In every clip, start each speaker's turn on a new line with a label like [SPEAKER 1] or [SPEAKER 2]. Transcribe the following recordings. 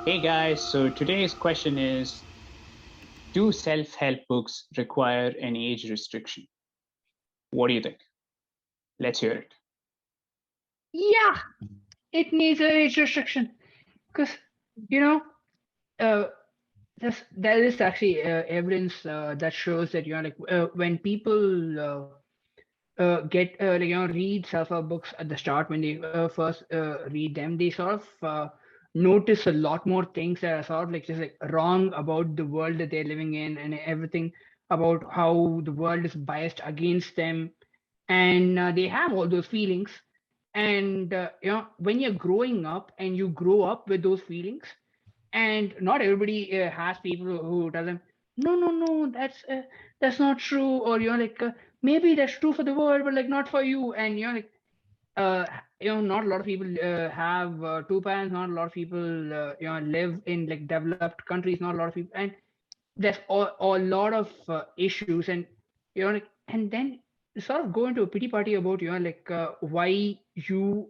[SPEAKER 1] Hey guys, so today's question is, do self-help books require an age restriction? What do you think? Let's hear it.
[SPEAKER 2] Yeah, it needs a age restriction because you know uh, there is actually evidence that shows that when people get read self-help books at the start when they first read them, they sort of notice a lot more things that are sort of like just like wrong about the world that they're living in and everything about how the world is biased against them, and they have all those feelings. And when you're growing up and you grow up with those feelings, and not everybody has people who tell them, no, that's not true, or maybe that's true for the world but like not for you. And uh, not a lot of people have two parents, not a lot of people live in like developed countries, not a lot of people, and there's a lot of issues. And and then you sort of go into a pity party about why you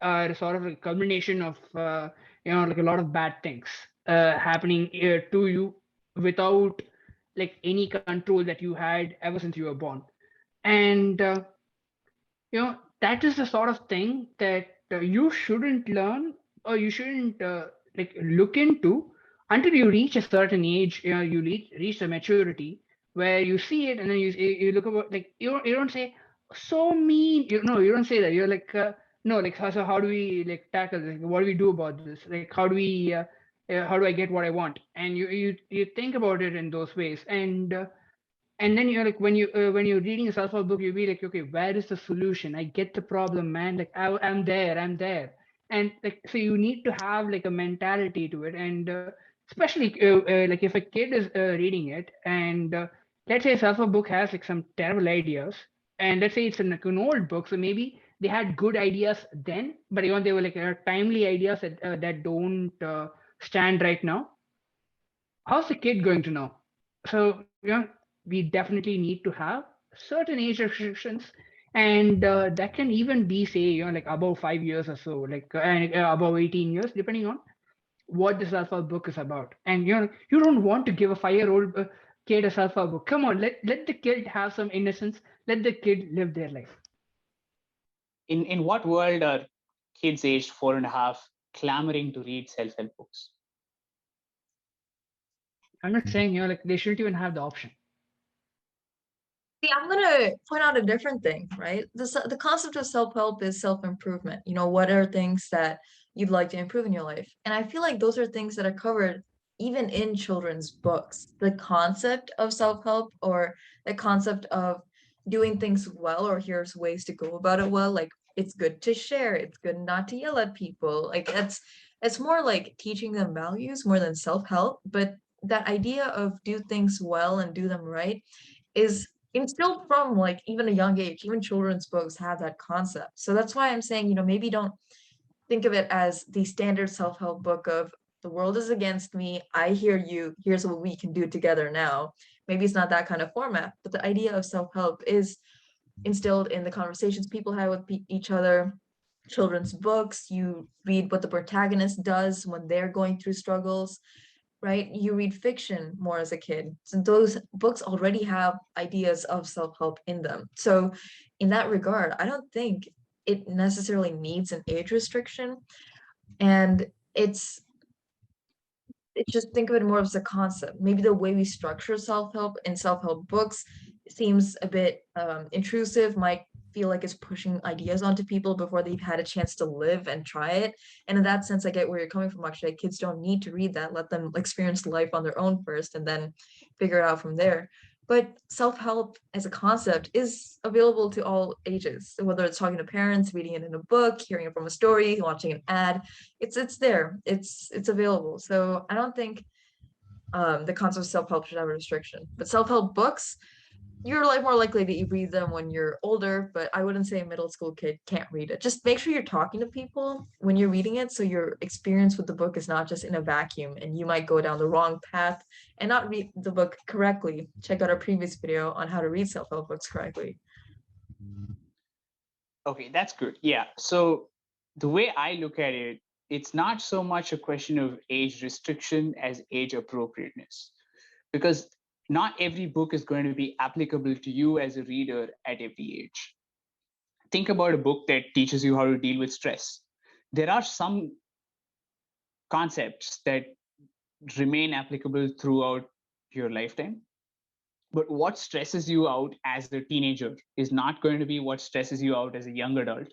[SPEAKER 2] are sort of a culmination of like a lot of bad things happening to you without like any control that you had ever since you were born. And that is the sort of thing that you shouldn't learn, or you shouldn't like look into until you reach a certain age. You reach a maturity where you see it, and then you look about, like, you don't say so mean. You don't say that. You're like, no, like, so how do we like tackle this? What do we do about this? Like, how do I get what I want? And you think about it in those ways. And then you're like, when you're reading a self-help book, you'll be like, okay, where is the solution? I get the problem, man. Like, I'm there. And like, so you need to have like a mentality to it. And especially like if a kid is reading it, and let's say a self-help book has like some terrible ideas, and let's say it's like an old book, so maybe they had good ideas then, but they were like timely ideas that don't stand right now. How's the kid going to know? So we definitely need to have certain age restrictions, and that can even be, say, like above 5 years or so, like and above 18 years, depending on what the self-help book is about. And you don't want to give a 5-year-old kid a self-help book. Come on, let the kid have some innocence. Let the kid live their life.
[SPEAKER 1] In what world are kids aged 4.5 clamoring to read self-help books?
[SPEAKER 2] I'm not saying like they shouldn't even have the option.
[SPEAKER 3] See, I'm gonna point out a different thing, right? The concept of self-help is self-improvement. What are things that you'd like to improve in your life? And I feel like those are things that are covered even in children's books. The concept of self-help, or the concept of doing things well, or here's ways to go about it well, like it's good to share, it's good not to yell at people. Like it's more like teaching them values more than self-help, but that idea of do things well and do them right is instilled from like even a young age. Even children's books have that concept. So that's why I'm saying, maybe don't think of it as the standard self-help book of the world is against me, I hear you, here's what we can do together now. Maybe it's not that kind of format, but the idea of self-help is instilled in the conversations people have with each other. Children's books, you read what the protagonist does when they're going through struggles, right? You read fiction more as a kid. So those books already have ideas of self-help in them. So in that regard, I don't think it necessarily needs an age restriction. And it's just think of it more as a concept. Maybe the way we structure self-help in self-help books seems a bit intrusive, might feel like it's pushing ideas onto people before they've had a chance to live and try it. And in that sense, I get where you're coming from. Actually, kids don't need to read that. Let them experience life on their own first and then figure it out from there. But self-help as a concept is available to all ages. So whether it's talking to parents, reading it in a book, hearing it from a story, watching an ad, it's there. It's available. So I don't think the concept of self-help should have a restriction. But self-help books, you're like more likely to read them when you're older, but I wouldn't say a middle school kid can't read it. Just make sure you're talking to people when you're reading it, so your experience with the book is not just in a vacuum and you might go down the wrong path and not read the book correctly. Check out our previous video on how to read self-help books correctly.
[SPEAKER 1] Okay, that's good. Yeah. So the way I look at it it's not so much a question of age restriction as age appropriateness, because not every book is going to be applicable to you as a reader at every age. Think about a book that teaches you how to deal with stress. There are some concepts that remain applicable throughout your lifetime, but what stresses you out as a teenager is not going to be what stresses you out as a young adult,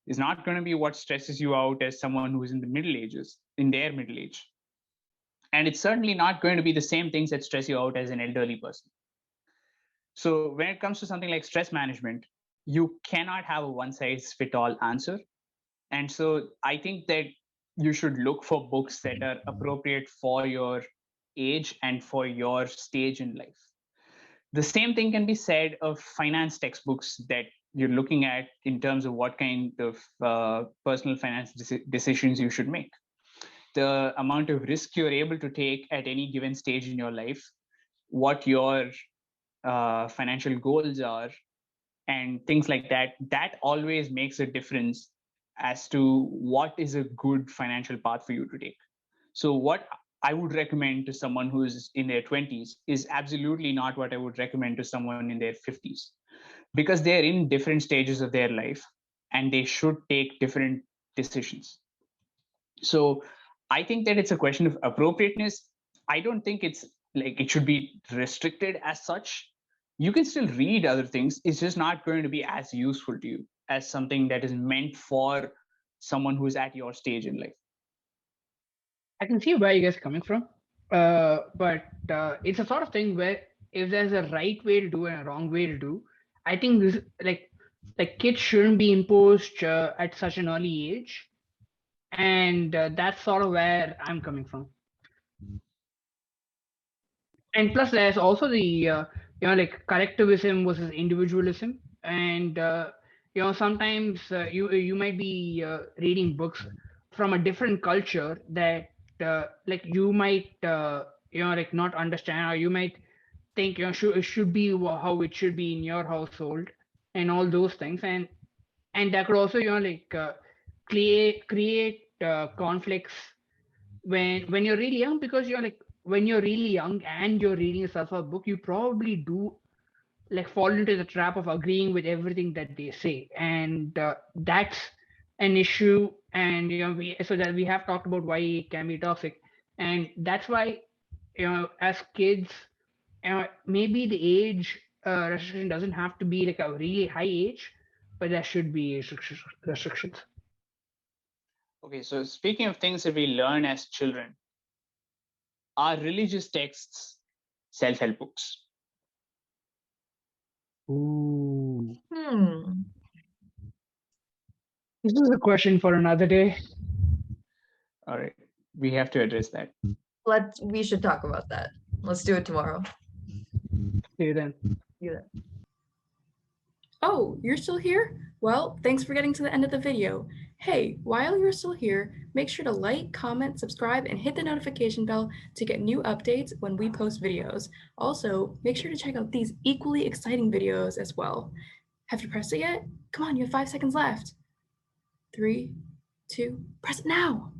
[SPEAKER 1] is not going to be what stresses you out as someone who's in the middle ages, in their middle age. And it's certainly not going to be the same things that stress you out as an elderly person. So when it comes to something like stress management, you cannot have a one size fit all answer. And so I think that you should look for books that are appropriate for your age and for your stage in life. The same thing can be said of finance textbooks that you're looking at in terms of what kind of personal finance decisions you should make. The amount of risk you're able to take at any given stage in your life, what your financial goals are, and things like that, that always makes a difference as to what is a good financial path for you to take. So what I would recommend to someone who's in their 20s is absolutely not what I would recommend to someone in their 50s, because they're in different stages of their life and they should take different decisions. So I think that it's a question of appropriateness. I don't think it's like it should be restricted as such. You can still read other things. It's just not going to be as useful to you as something that is meant for someone who's at your stage in life.
[SPEAKER 2] I can see where you guys are coming from, but it's a sort of thing where if there's a right way to do and a wrong way to do, I think this like kids shouldn't be imposed at such an early age, and that's sort of where I'm coming from. And plus, there's also the like collectivism versus individualism, and sometimes you might be reading books from a different culture that like you might like not understand, or you might think it should be how it should be in your household, and all those things, and that could also like create conflicts when you're really young, because when you're really young and you're reading a self-help book, you probably do like fall into the trap of agreeing with everything that they say, and that's an issue. And so that we have talked about why it can be toxic, and that's why as kids, maybe the age restriction doesn't have to be like a really high age, but there should be restrictions.
[SPEAKER 1] Okay, so speaking of things that we learn as children, are religious texts self-help books?
[SPEAKER 2] Ooh.
[SPEAKER 3] This
[SPEAKER 2] is a question for another day.
[SPEAKER 1] All right, we have to address that.
[SPEAKER 3] We should talk about that. Let's do it tomorrow.
[SPEAKER 2] See you then.
[SPEAKER 4] Oh, you're still here? Well, thanks for getting to the end of the video. Hey, while you're still here, make sure to like, comment, subscribe, and hit the notification bell to get new updates when we post videos. Also, make sure to check out these equally exciting videos as well. Have you pressed it yet? Come on, you have 5 seconds left. 3, 2, press it now!